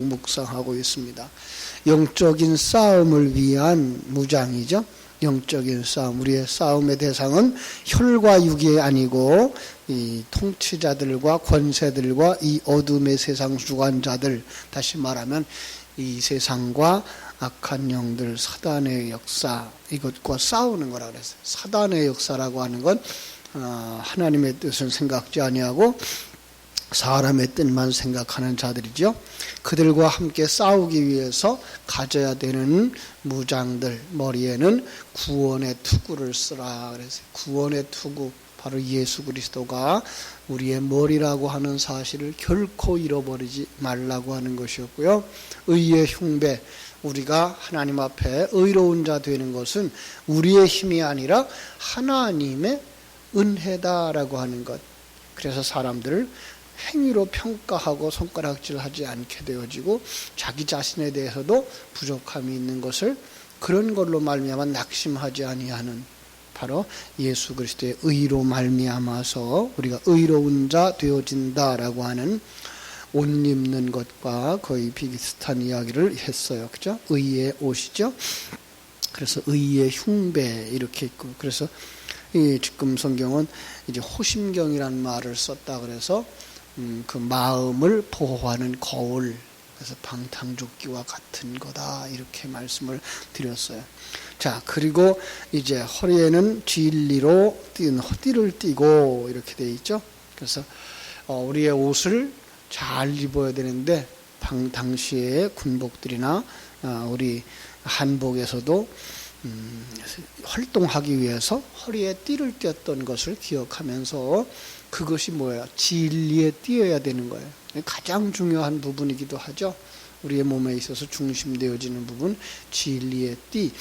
묵상하고 있습니다. 영적인 싸움을 위한 무장이죠. 영적인 싸움, 우리의 싸움의 대상은 혈과 육이 아니고 이 통치자들과 권세들과 이 어둠의 세상 주관자들, 다시 말하면 이 세상과 악한 영들, 사단의 역사, 이것과 싸우는 거라 그랬어요. 사단의 역사라고 하는 건 하나님의 뜻을 생각지 아니하고 사람의 뜻만 생각하는 자들이죠. 그들과 함께 싸우기 위해서 가져야 되는 무장들, 머리에는 구원의 투구를 쓰라 그랬어요. 구원의 투구, 바로 예수 그리스도가 우리의 머리라고 하는 사실을 결코 잃어버리지 말라고 하는 것이었고요. 의의 흉배, 우리가 하나님 앞에 의로운 자 되는 것은 우리의 힘이 아니라 하나님의 은혜다라고 하는 것. 그래서 사람들을 행위로 평가하고 손가락질하지 않게 되어지고 자기 자신에 대해서도 부족함이 있는 것을 그런 걸로 말미암아 낙심하지 아니하는, 바로 예수 그리스도의 의로 말미암아서 우리가 의로운 자 되어진다라고 하는 옷 입는 것과 거의 비슷한 이야기를 했어요. 그죠? 의의 옷이죠. 그래서 의의 흉배 이렇게 있고, 그래서 이 지금 성경은 이제 호심경이라는 말을 썼다 그래서 그 마음을 보호하는 거울, 그래서 방탕조끼와 같은 거다 이렇게 말씀을 드렸어요. 자, 그리고 이제 허리에는 진리로 띈 띠를 띠고 이렇게 돼 있죠. 그래서 우리의 옷을 잘 입어야 되는데 당시의 군복들이나 우리 한복에서도 활동하기 위해서 허리에 띠를 띄었던 것을 기억하면서, 그것이 뭐예요? 진리에 띄어야 되는 거예요. 가장 중요한 부분이기도 하죠. 우리의 몸에 있어서 중심되어지는 부분, 진리의 띠.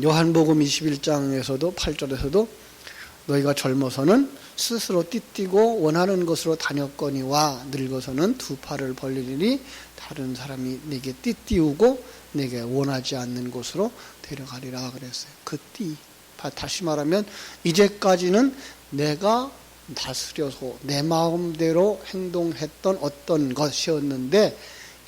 요한복음 21장에서도 8절에서도 너희가 젊어서는 스스로 띠띠고 원하는 것으로 다녔거니와 늙어서는 두 팔을 벌리리니 다른 사람이 내게 띠띠우고 내게 원하지 않는 곳으로 데려가리라 그랬어요. 그 띠. 다시 말하면 이제까지는 내가 다스려서 내 마음대로 행동했던 어떤 것이었는데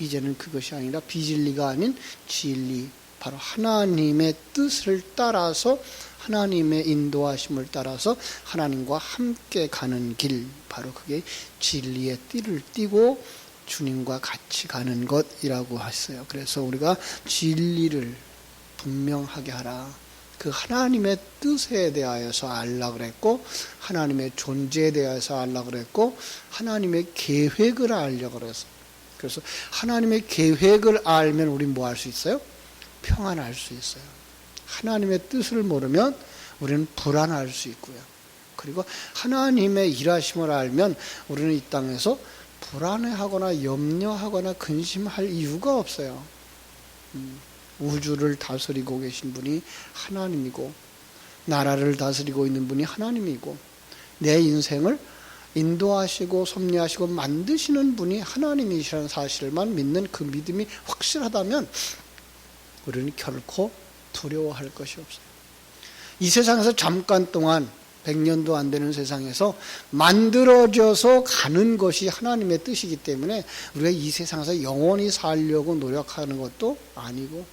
이제는 그것이 아니라 비진리가 아닌 진리, 바로 하나님의 뜻을 따라서 하나님의 인도하심을 따라서 하나님과 함께 가는 길, 바로 그게 진리의 띠를 띠고 주님과 같이 가는 것이라고 했어요. 그래서 우리가 진리를 분명하게 하라. 그 하나님의 뜻에 대하여서 알라 그랬고, 하나님의 존재에 대해서 알라 그랬고, 하나님의 계획을 알려고 그랬어요. 그래서 하나님의 계획을 알면 우리 뭐 할 수 있어요? 평안할 수 있어요. 하나님의 뜻을 모르면 우리는 불안할 수 있고요. 그리고 하나님의 일하심을 알면 우리는 이 땅에서 불안해하거나 염려하거나 근심할 이유가 없어요. 우주를 다스리고 계신 분이 하나님이고, 나라를 다스리고 있는 분이 하나님이고, 내 인생을 인도하시고 섭리하시고 만드시는 분이 하나님이시라는 사실만 믿는 그 믿음이 확실하다면 우리는 결코 두려워할 것이 없어요. 이 세상에서 잠깐 동안 100년도 안 되는 세상에서 만들어져서 가는 것이 하나님의 뜻이기 때문에 우리가 이 세상에서 영원히 살려고 노력하는 것도 아니고,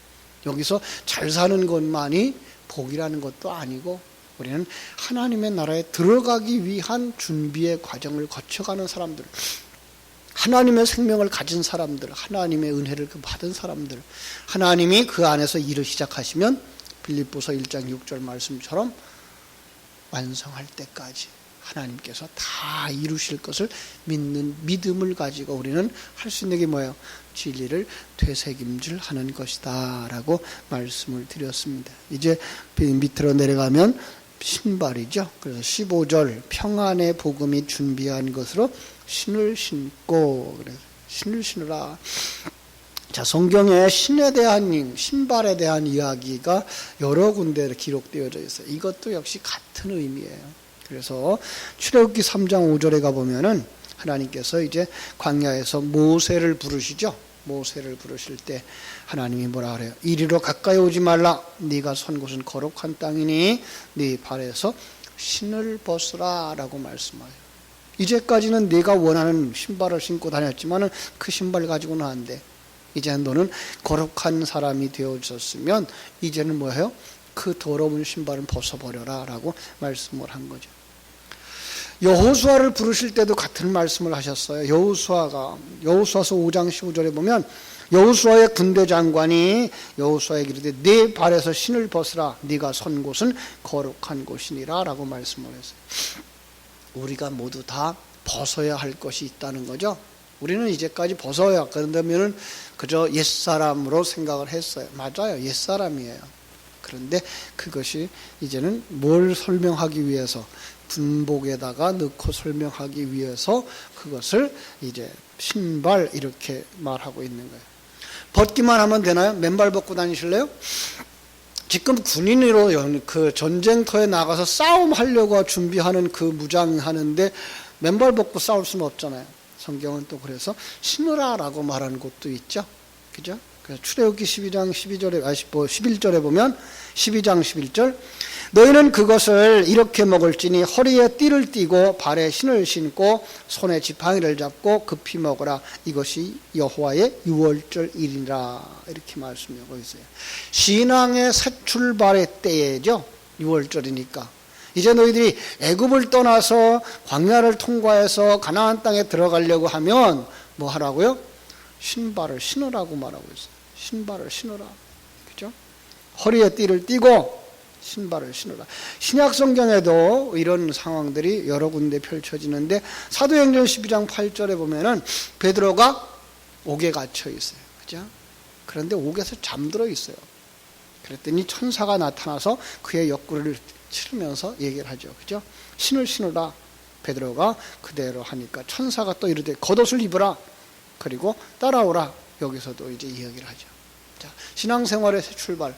여기서 잘 사는 것만이 복이라는 것도 아니고, 우리는 하나님의 나라에 들어가기 위한 준비의 과정을 거쳐가는 사람들, 하나님의 생명을 가진 사람들, 하나님의 은혜를 받은 사람들, 하나님이 그 안에서 일을 시작하시면 빌립보서 1장 6절 말씀처럼 완성할 때까지 하나님께서 다 이루실 것을 믿는 믿음을 가지고 우리는 할 수 있는 게 뭐예요? 진리를 되새김질 하는 것이다 라고 말씀을 드렸습니다. 이제 밑으로 내려가면 신발이죠. 그래서 15절 평안의 복음이 준비한 것으로 신을 신고, 그래서 신을 신으라. 자, 성경에 신에 대한, 신발에 대한 이야기가 여러 군데 기록되어져 있어요. 이것도 역시 같은 의미예요. 그래서 출애굽기 3장 5절에 가보면은 하나님께서 이제 광야에서 모세를 부르시죠. 모세를 부르실 때 하나님이 뭐라 그래요? 이리로 가까이 오지 말라. 네가 선 곳은 거룩한 땅이니 네 발에서 신을 벗으라 라고 말씀해요. 이제까지는 네가 원하는 신발을 신고 다녔지만은 그 신발 가지고는 안 돼. 이제는 너는 거룩한 사람이 되어졌으면 이제는 뭐예요? 그 더러운 신발은 벗어버려라 라고 말씀을 한 거죠. 여호수아를 부르실 때도 같은 말씀을 하셨어요. 여호수아서 5장 15절에 보면 여호수아의 군대 장관이 여호수아에게 이르되 네 발에서 신을 벗으라 네가 선 곳은 거룩한 곳이니라 라고 말씀을 했어요. 우리가 모두 다 벗어야 할 것이 있다는 거죠. 우리는 이제까지 벗어야 그런다면은 그저 옛사람으로 생각을 했어요. 맞아요. 옛사람이에요. 그런데 그것이 이제는 뭘 설명하기 위해서 군복에다가 넣고 설명하기 위해서 그것을 이제 신발 이렇게 말하고 있는 거예요. 벗기만 하면 되나요? 맨발 벗고 다니실래요? 지금 군인으로 그 전쟁터에 나가서 싸움하려고 준비하는 그 무장하는데 맨발 벗고 싸울 수는 없잖아요. 성경은 또 그래서 신으라라고 말하는 곳도 있죠. 그죠? 그래서 출애굽기 12장 11절에 보면 12장 11절 너희는 그것을 이렇게 먹을지니 허리에 띠를 띠고 발에 신을 신고 손에 지팡이를 잡고 급히 먹으라. 이것이 여호와의 유월절이니라. 이렇을 말씀하고 있어요. 신앙의 새 출발의 때죠. 유월절이니까. 이제 너희들이 애굽을 떠나서 광야를 통과해서 가나안 땅에 들어가려고 하면 뭐 하라고요? 신발을 신으라고 말하고 있어요. 신발을 신으라. 그죠? 허리에 띠를 띠고 신발을 신으라. 신약 성경에도 이런 상황들이 여러 군데 펼쳐지는데 사도행전 12장 8절에 보면은 베드로가 옥에 갇혀 있어요. 그죠? 그런데 옥에서 잠들어 있어요. 그랬더니 천사가 나타나서 그의 옆구리를 치르면서 얘기를 하죠. 그죠? 신을 신으라. 베드로가 그대로 하니까 천사가 또 이르되 겉옷을 입으라. 그리고 따라오라. 여기서도 이제 이야기를 하죠. 자, 신앙생활의 새 출발.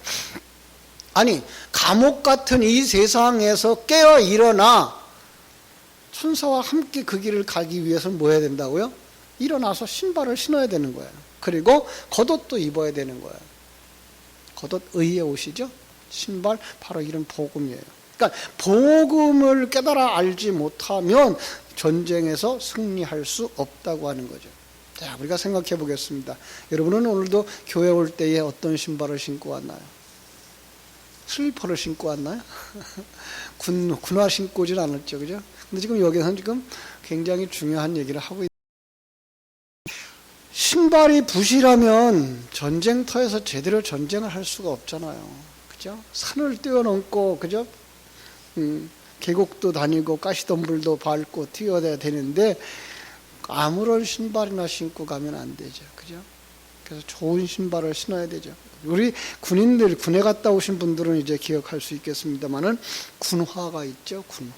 아니, 감옥 같은 이 세상에서 깨어 일어나 천사와 함께 그 길을 가기 위해서는 뭐 해야 된다고요? 일어나서 신발을 신어야 되는 거예요. 그리고 겉옷도 입어야 되는 거예요. 겉옷 의의 옷이죠. 신발 바로 이런 복음이에요. 그러니까 복음을 깨달아 알지 못하면 전쟁에서 승리할 수 없다고 하는 거죠. 자, 우리가 생각해 보겠습니다. 여러분은 오늘도 교회 올 때에 어떤 신발을 신고 왔나요? 슬리퍼를 신고 왔나요? 군화 신고 오진 않았죠, 그죠? 근데 지금 여기서는 지금 굉장히 중요한 얘기를 하고 있어요. 신발이 부실하면 전쟁터에서 제대로 전쟁을 할 수가 없잖아요. 그죠? 산을 뛰어넘고, 그죠? 계곡도 다니고, 가시덤불도 밟고 뛰어야 되는데, 아무런 신발이나 신고 가면 안 되죠. 그죠? 그래서 좋은 신발을 신어야 되죠. 우리 군인들, 군에 갔다 오신 분들은 이제 기억할 수 있겠습니다만은, 군화가 있죠, 군화.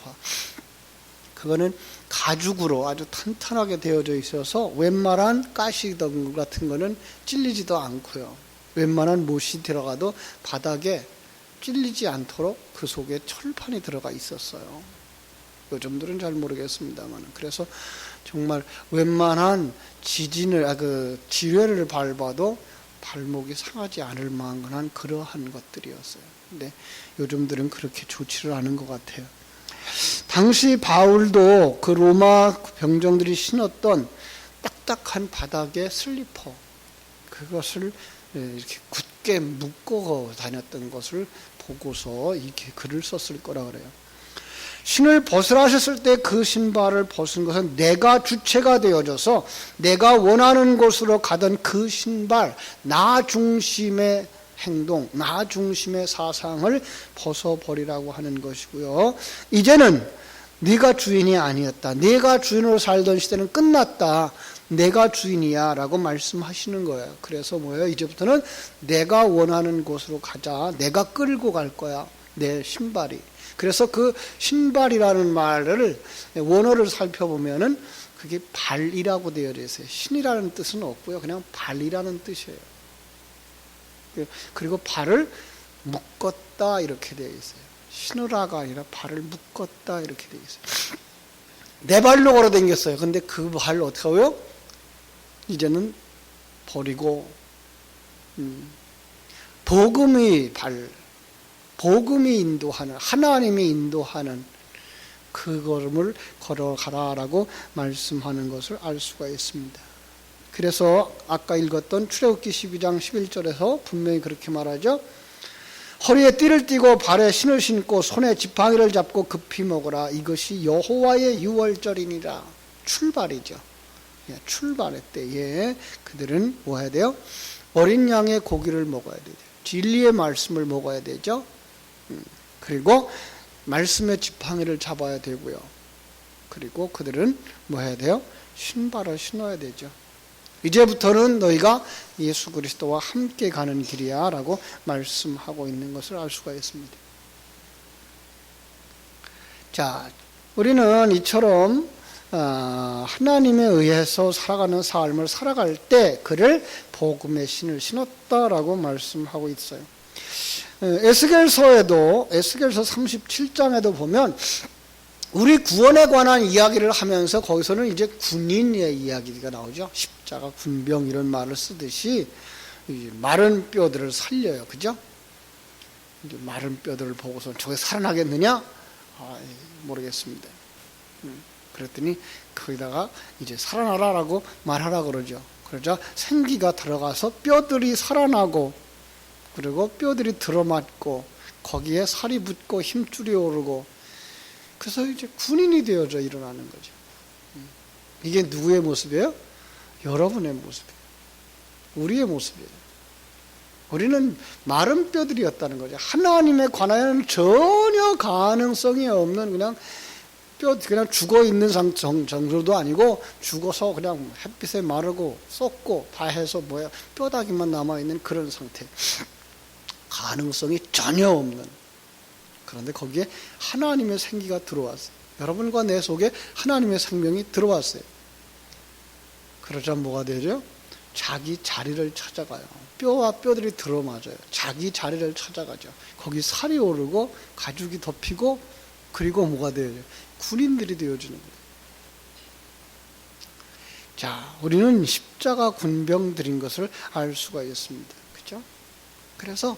그거는 가죽으로 아주 탄탄하게 되어져 있어서 웬만한 가시덤불 같은 거는 찔리지도 않고요. 웬만한 못이 들어가도 바닥에 찔리지 않도록 그 속에 철판이 들어가 있었어요. 요즘들은 잘 모르겠습니다만. 그래서 정말 웬만한 지뢰를 밟아도 발목이 상하지 않을 만한 그러한 것들이었어요. 근데 요즘들은 그렇게 좋지를 않은 것 같아요. 당시 바울도 그 로마 병정들이 신었던 딱딱한 바닥의 슬리퍼, 그것을 이렇게 굳게 묶어 다녔던 것을 보고서 이렇게 글을 썼을 거라 그래요. 신을 벗으라 하셨을 때 그 신발을 벗은 것은 내가 주체가 되어져서 내가 원하는 곳으로 가던 그 신발, 나 중심의 행동, 나 중심의 사상을 벗어버리라고 하는 것이고요. 이제는 네가 주인이 아니었다. 네가 주인으로 살던 시대는 끝났다. 내가 주인이야 라고 말씀하시는 거예요. 그래서 뭐예요? 이제부터는 내가 원하는 곳으로 가자. 내가 끌고 갈 거야. 내 신발이. 그래서 그 신발이라는 말을 원어를 살펴보면은 그게 발이라고 되어 있어요. 신이라는 뜻은 없고요. 그냥 발이라는 뜻이에요. 그리고 발을 묶었다 이렇게 되어 있어요. 신으라가 아니라 발을 묶었다 이렇게 되어 있어요. 내 발로 걸어 다녔어요. 근데 그 발 어떻게 하고요? 이제는 버리고 복음이 인도하는, 하나님이 인도하는 그 걸음을 걸어가라라고 말씀하는 것을 알 수가 있습니다. 그래서 아까 읽었던 출애굽기 12장 11절에서 분명히 그렇게 말하죠. 허리에 띠를 띠고 발에 신을 신고 손에 지팡이를 잡고 급히 먹으라. 이것이 여호와의 유월절이니라. 출발이죠. 출발의 때에 그들은 뭐 해야 돼요? 어린 양의 고기를 먹어야 되죠. 진리의 말씀을 먹어야 되죠. 그리고 말씀의 지팡이를 잡아야 되고요. 그리고 그들은 뭐 해야 돼요? 신발을 신어야 되죠. 이제부터는 너희가 예수 그리스도와 함께 가는 길이야 라고 말씀하고 있는 것을 알 수가 있습니다. 자, 우리는 이처럼 하나님에 의해서 살아가는 삶을 살아갈 때 그를 복음의 신을 신었다라고 말씀하고 있어요. 에스겔서에도 에스겔서 37장에도 보면 우리 구원에 관한 이야기를 하면서 거기서는 이제 군인의 이야기가 나오죠. 십자가, 군병 이런 말을 쓰듯이 마른 뼈들을 살려요. 그죠? 이제 마른 뼈들을 보고서 저게 살아나겠느냐? 모르겠습니다. 그랬더니 거기다가 이제 살아나라라고 말하라 그러죠. 그러자 생기가 들어가서 뼈들이 살아나고 그리고 뼈들이 들어맞고 거기에 살이 붙고 힘줄이 오르고 그래서 이제 군인이 되어져 일어나는 거죠. 이게 누구의 모습이에요? 여러분의 모습이에요. 우리의 모습이에요. 우리는 마른 뼈들이었다는 거죠. 하나님에 관하여는 전혀 가능성이 없는 그냥 죽어 있는 정도도 아니고 죽어서 그냥 햇빛에 마르고 썩고 다 해서 뼈다귀만 남아있는 그런 상태. 가능성이 전혀 없는. 그런데 거기에 하나님의 생기가 들어왔어요. 여러분과 내 속에 하나님의 생명이 들어왔어요. 그러자 뭐가 되죠? 자기 자리를 찾아가요. 뼈와 뼈들이 들어맞아요. 자기 자리를 찾아가죠. 거기 살이 오르고 가죽이 덮이고 그리고 뭐가 돼요? 군인들이 되어주는 거예요. 자, 우리는 십자가 군병들인 것을 알 수가 있습니다. 그렇죠? 그래서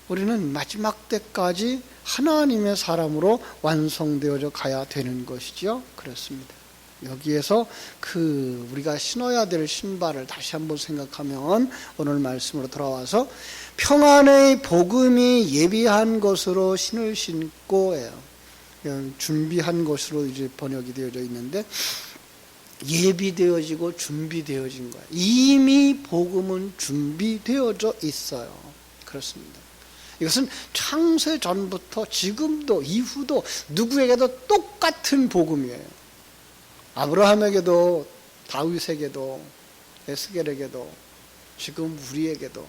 우리는 마지막 때까지 하나님의 사람으로 완성되어져 가야 되는 것이죠. 그렇습니다. 여기에서 우리가 신어야 될 신발을 다시 한번 생각하면 오늘 말씀으로 돌아와서 평안의 복음이 예비한 것으로 신을 신고예요. 준비한 것으로 이제 번역이 되어져 있는데 예비되어지고 준비되어진 거예요. 이미 복음은 준비되어져 있어요. 그렇습니다. 이것은 창세 전부터 지금도 이후도 누구에게도 똑같은 복음이에요. 아브라함에게도 다윗에게도 에스겔에게도 지금 우리에게도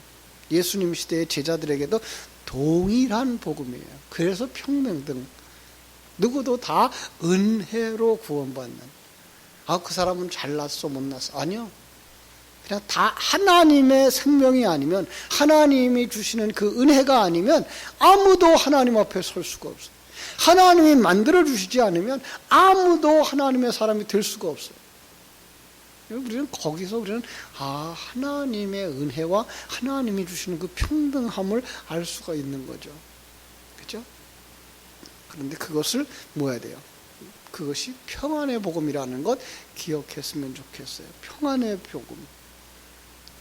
예수님 시대의 제자들에게도 동일한 복음이에요. 그래서 평등등 누구도 다 은혜로 구원받는. 그 사람은 잘났어 못났어. 아니요. 그냥 다 하나님의 생명이 아니면 하나님이 주시는 그 은혜가 아니면 아무도 하나님 앞에 설 수가 없어요. 하나님이 만들어 주시지 않으면 아무도 하나님의 사람이 될 수가 없어요. 우리는 거기서 하나님의 은혜와 하나님이 주시는 그 평등함을 알 수가 있는 거죠. 그렇죠? 그런데 그것을 뭐 해야 돼요? 그것이 평안의 복음이라는 것 기억했으면 좋겠어요. 평안의 복음.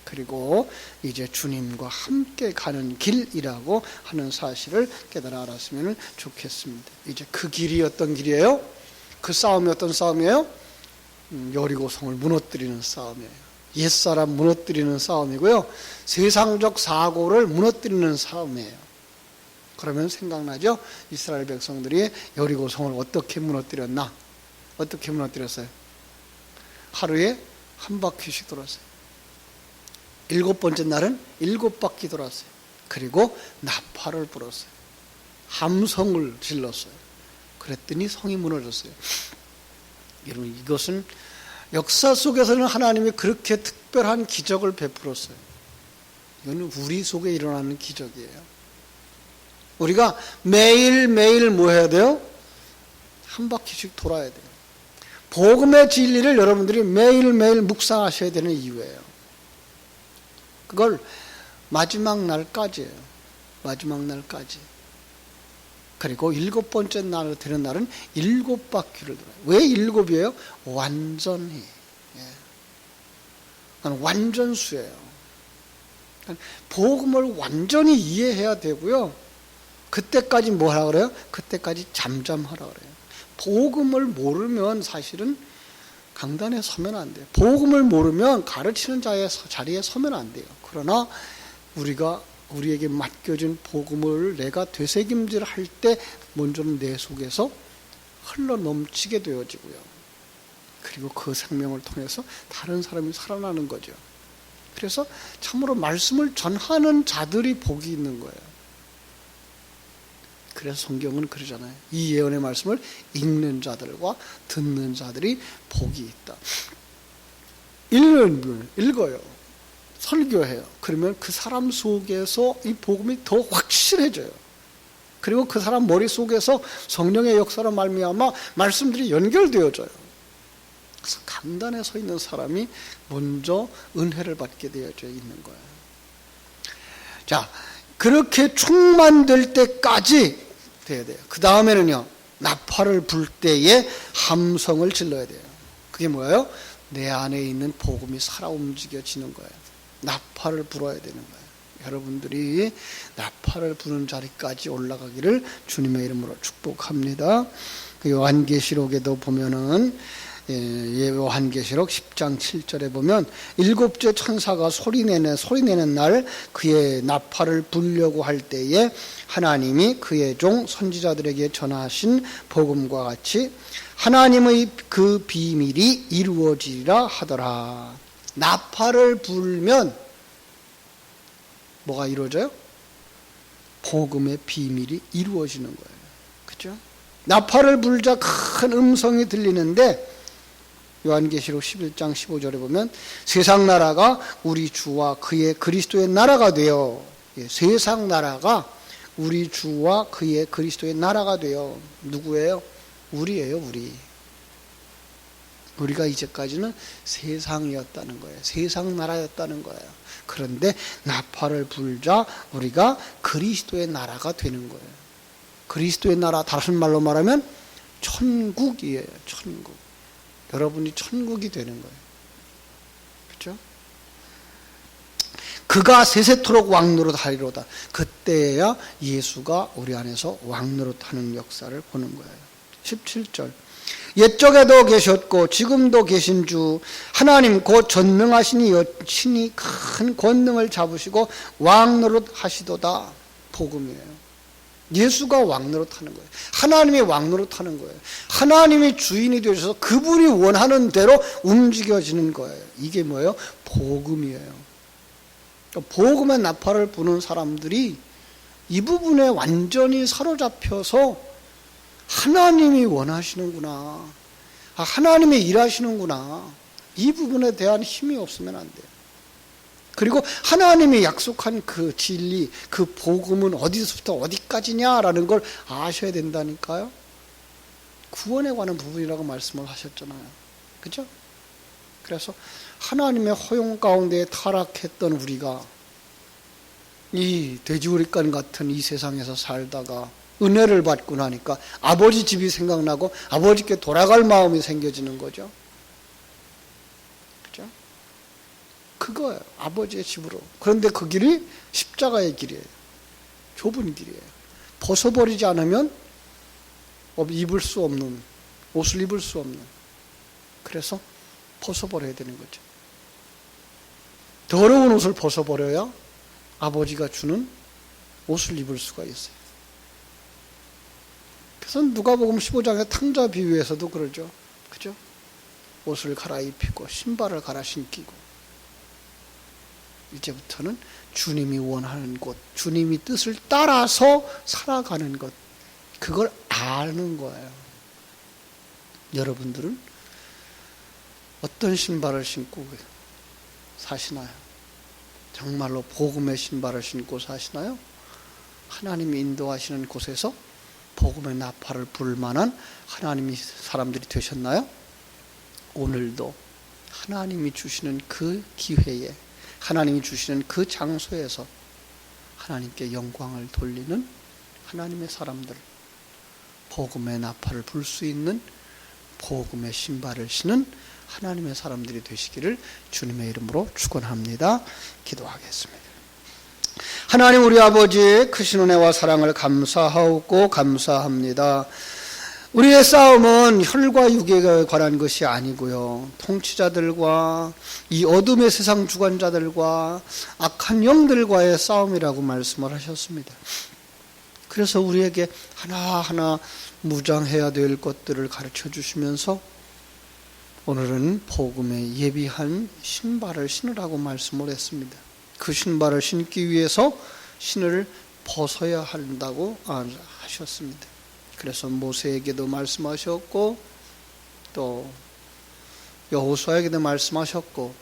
그리고 이제 주님과 함께 가는 길이라고 하는 사실을 깨달아 알았으면 좋겠습니다. 이제 그 길이 어떤 길이에요? 그 싸움이 어떤 싸움이에요? 여리고성을 무너뜨리는 싸움이에요. 옛사람 무너뜨리는 싸움이고요. 세상적 사고를 무너뜨리는 싸움이에요. 그러면 생각나죠? 이스라엘 백성들이 여리고성을 어떻게 무너뜨렸나? 어떻게 무너뜨렸어요? 하루에 한 바퀴씩 돌았어요. 7번째 날은 7바퀴 돌았어요. 그리고 나팔을 불었어요. 함성을 질렀어요. 그랬더니 성이 무너졌어요. 여러분, 이것은 역사 속에서는 하나님이 그렇게 특별한 기적을 베풀었어요. 이거는 우리 속에 일어나는 기적이에요. 우리가 매일매일 뭐 해야 돼요? 한 바퀴씩 돌아야 돼요. 복음의 진리를 여러분들이 매일매일 묵상하셔야 되는 이유예요. 그걸 마지막 날까지예요. 마지막 날까지. 그리고 7번째 날 되는 날은 7바퀴를 돌아요. 왜 7이에요? 완전히. 완전수예요. 복음을 완전히 이해해야 되고요. 그때까지 뭐 하라 그래요? 그때까지 잠잠하라 그래요. 복음을 모르면 사실은 강단에 서면 안 돼요. 복음을 모르면 가르치는 자리에 서면 안 돼요. 그러나 우리에게 맡겨진 복음을 내가 되새김질 할 때 먼저는 내 속에서 흘러 넘치게 되어지고요. 그리고 그 생명을 통해서 다른 사람이 살아나는 거죠. 그래서 참으로 말씀을 전하는 자들이 복이 있는 거예요. 그래서 성경은 그러잖아요. 이 예언의 말씀을 읽는 자들과 듣는 자들이 복이 있다. 읽어요. 설교해요. 그러면 그 사람 속에서 이 복음이 더 확실해져요. 그리고 그 사람 머릿속에서 성령의 역사로 말미암아 말씀들이 연결되어져요. 그래서 강단에 서 있는 사람이 먼저 은혜를 받게 되어져 있는 거예요. 자, 그렇게 충만될 때까지 돼야 돼요. 그 다음에는요, 나팔을 불 때에 함성을 질러야 돼요. 그게 뭐예요? 내 안에 있는 복음이 살아 움직여지는 거예요. 나팔을 불어야 되는 거예요. 여러분들이 나팔을 부는 자리까지 올라가기를 주님의 이름으로 축복합니다. 요한계시록에도 보면은 요한계시록 10장 7절에 보면 7째 천사가 소리내는 날 그의 나팔을 불려고 할 때에 하나님이 그의 종 선지자들에게 전하신 복음과 같이 하나님의 그 비밀이 이루어지리라 하더라. 나팔을 불면 뭐가 이루어져요? 복음의 비밀이 이루어지는 거예요. 그렇죠? 나팔을 불자 큰 음성이 들리는데 요한계시록 11장 15절에 보면 세상 나라가 우리 주와 그의 그리스도의 나라가 되어, 세상 나라가 우리 주와 그의 그리스도의 나라가 되어, 누구예요? 우리예요. 우리가 이제까지는 세상이었다는 거예요. 세상 나라였다는 거예요. 그런데 나팔을 불자 우리가 그리스도의 나라가 되는 거예요. 그리스도의 나라, 다른 말로 말하면 천국이에요. 천국. 여러분이 천국이 되는 거예요. 그렇죠? 그가 세세토록 왕노릇 하리로다. 그때야 예수가 우리 안에서 왕노릇 하는 역사를 보는 거예요. 17절. 옛적에도 계셨고 지금도 계신 주 하나님 곧 전능하시니 여친이 큰 권능을 잡으시고 왕노릇 하시도다. 복음이에요. 예수가 왕노릇하는 거예요. 하나님이 왕노릇하는 거예요. 하나님이 주인이 되셔서 그분이 원하는 대로 움직여지는 거예요. 이게 뭐예요? 복음이에요. 복음의 나팔을 부는 사람들이 이 부분에 완전히 사로잡혀서 하나님이 원하시는구나, 하나님이 일하시는구나, 이 부분에 대한 힘이 없으면 안 돼요. 그리고 하나님이 약속한 그 진리, 그 복음은 어디서부터 어디까지냐라는 걸 아셔야 된다니까요. 구원에 관한 부분이라고 말씀을 하셨잖아요. 그죠? 그래서 하나님의 허용 가운데 타락했던 우리가 이 돼지우리간 같은 이 세상에서 살다가 은혜를 받고 나니까 아버지 집이 생각나고 아버지께 돌아갈 마음이 생겨지는 거죠. 그죠? 그거예요. 아버지의 집으로. 그런데 그 길이 십자가의 길이에요. 좁은 길이에요. 벗어버리지 않으면 입을 수 없는, 옷을 입을 수 없는. 그래서 벗어버려야 되는 거죠. 더러운 옷을 벗어버려야 아버지가 주는 옷을 입을 수가 있어요. 그래서 누가복음 15장의 탕자 비유에서도 그러죠. 그죠? 옷을 갈아입히고 신발을 갈아 신기고 이제부터는 주님이 원하는 곳, 주님이 뜻을 따라서 살아가는 것, 그걸 아는 거예요. 여러분들은 어떤 신발을 신고 사시나요? 정말로 복음의 신발을 신고 사시나요? 하나님이 인도하시는 곳에서 복음의 나팔을 불 만한 하나님이 사람들이 되셨나요? 오늘도 하나님이 주시는 그 기회에, 하나님이 주시는 그 장소에서 하나님께 영광을 돌리는 하나님의 사람들, 복음의 나팔을 불 수 있는 복음의 신발을 신은 하나님의 사람들이 되시기를 주님의 이름으로 축원합니다. 기도하겠습니다. 하나님 우리 아버지의 크신 은혜와 사랑을 감사하고 감사합니다. 우리의 싸움은 혈과 육에 관한 것이 아니고요, 통치자들과 이 어둠의 세상 주관자들과 악한 영들과의 싸움이라고 말씀을 하셨습니다. 그래서 우리에게 하나하나 무장해야 될 것들을 가르쳐 주시면서 오늘은 복음에 예비한 신발을 신으라고 말씀을 했습니다. 그 신발을 신기 위해서 신을 벗어야 한다고 하셨습니다. 그래서 모세에게도 말씀하셨고 또 여호수아에게도 말씀하셨고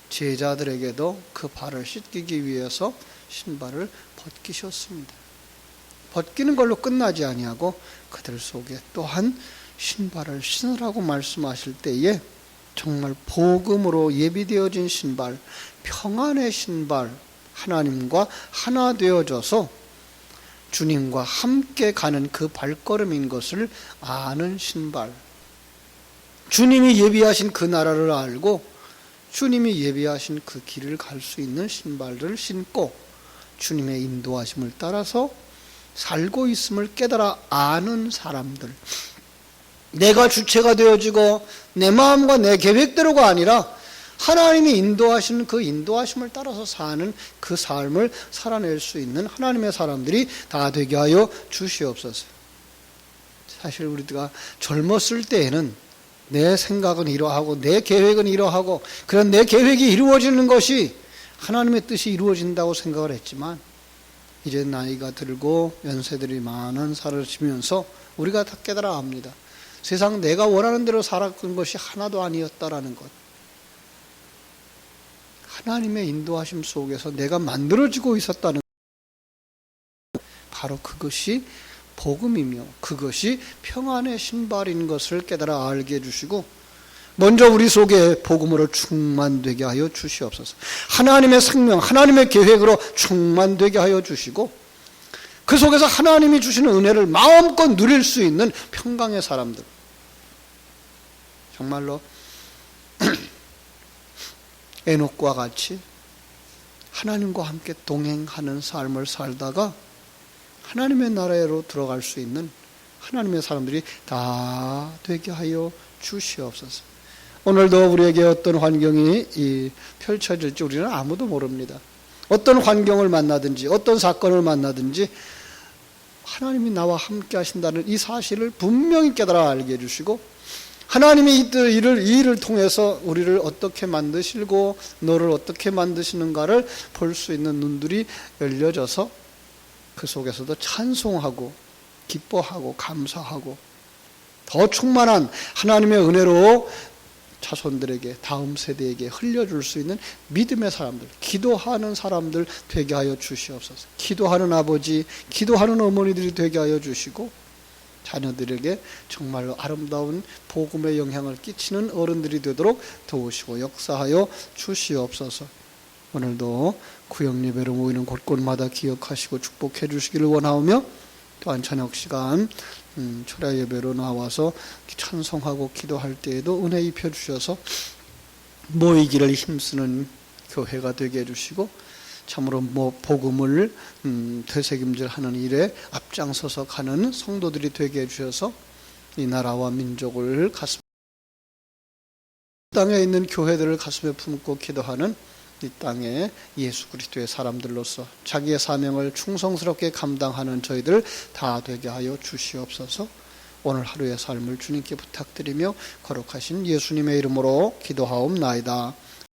제자들에게도 그 발을 씻기기 위해서 신발을 벗기셨습니다. 벗기는 걸로 끝나지 아니하고 그들 속에 또한 신발을 신으라고 말씀하실 때에 정말 복음으로 예비되어진 신발, 평안의 신발, 하나님과 하나 되어져서 주님과 함께 가는 그 발걸음인 것을 아는 신발, 주님이 예비하신 그 나라를 알고 주님이 예비하신 그 길을 갈 수 있는 신발을 신고 주님의 인도하심을 따라서 살고 있음을 깨달아 아는 사람들, 내가 주체가 되어지고 내 마음과 내 계획대로가 아니라 하나님이 인도하시는 그 인도하심을 따라서 사는 그 삶을 살아낼 수 있는 하나님의 사람들이 다 되게 하여 주시옵소서. 사실 우리가 젊었을 때에는 내 생각은 이러하고 내 계획은 이러하고 그런 내 계획이 이루어지는 것이 하나님의 뜻이 이루어진다고 생각을 했지만 이제 나이가 들고 연세들이 많은 살아지면서 우리가 다 깨달아 압니다. 세상 내가 원하는 대로 살았던 것이 하나도 아니었다라는 것. 하나님의 인도하심 속에서 내가 만들어지고 있었다는 것. 바로 그것이 복음이며 그것이 평안의 신발인 것을 깨달아 알게 해주시고 먼저 우리 속에 복음으로 충만되게 하여 주시옵소서. 하나님의 생명, 하나님의 계획으로 충만되게 하여 주시고 그 속에서 하나님이 주시는 은혜를 마음껏 누릴 수 있는 평강의 사람들, 정말로 에녹과 같이 하나님과 함께 동행하는 삶을 살다가 하나님의 나라로 들어갈 수 있는 하나님의 사람들이 다 되게 하여 주시옵소서. 오늘도 우리에게 어떤 환경이 펼쳐질지 우리는 아무도 모릅니다. 어떤 환경을 만나든지 어떤 사건을 만나든지 하나님이 나와 함께 하신다는 이 사실을 분명히 깨달아 알게 해주시고 하나님이 이 일을 통해서 우리를 어떻게 만드시고 너를 어떻게 만드시는가를 볼 수 있는 눈들이 열려져서 그 속에서도 찬송하고 기뻐하고 감사하고 더 충만한 하나님의 은혜로 자손들에게 다음 세대에게 흘려줄 수 있는 믿음의 사람들, 기도하는 사람들 되게 하여 주시옵소서. 기도하는 아버지, 기도하는 어머니들이 되게 하여 주시고 자녀들에게 정말로 아름다운 복음의 영향을 끼치는 어른들이 되도록 도우시고 역사하여 주시옵소서. 오늘도 구역 예배로 모이는 곳곳마다 기억하시고 축복해 주시기를 원하오며 또한 저녁 시간 초라 예배로 나와서 찬송하고 기도할 때에도 은혜 입혀 주셔서 모이기를 힘쓰는 교회가 되게 해주시고 참으로 복음을 되새김질하는 일에 앞장서서 가는 성도들이 되게 해주셔서 이 나라와 민족을 땅에 있는 교회들을 가슴에 품고 기도하는 이 땅에 예수 그리스도의 사람들로서 자기의 사명을 충성스럽게 감당하는 저희들 다 되게 하여 주시옵소서. 오늘 하루의 삶을 주님께 부탁드리며 거룩하신 예수님의 이름으로 기도하옵나이다.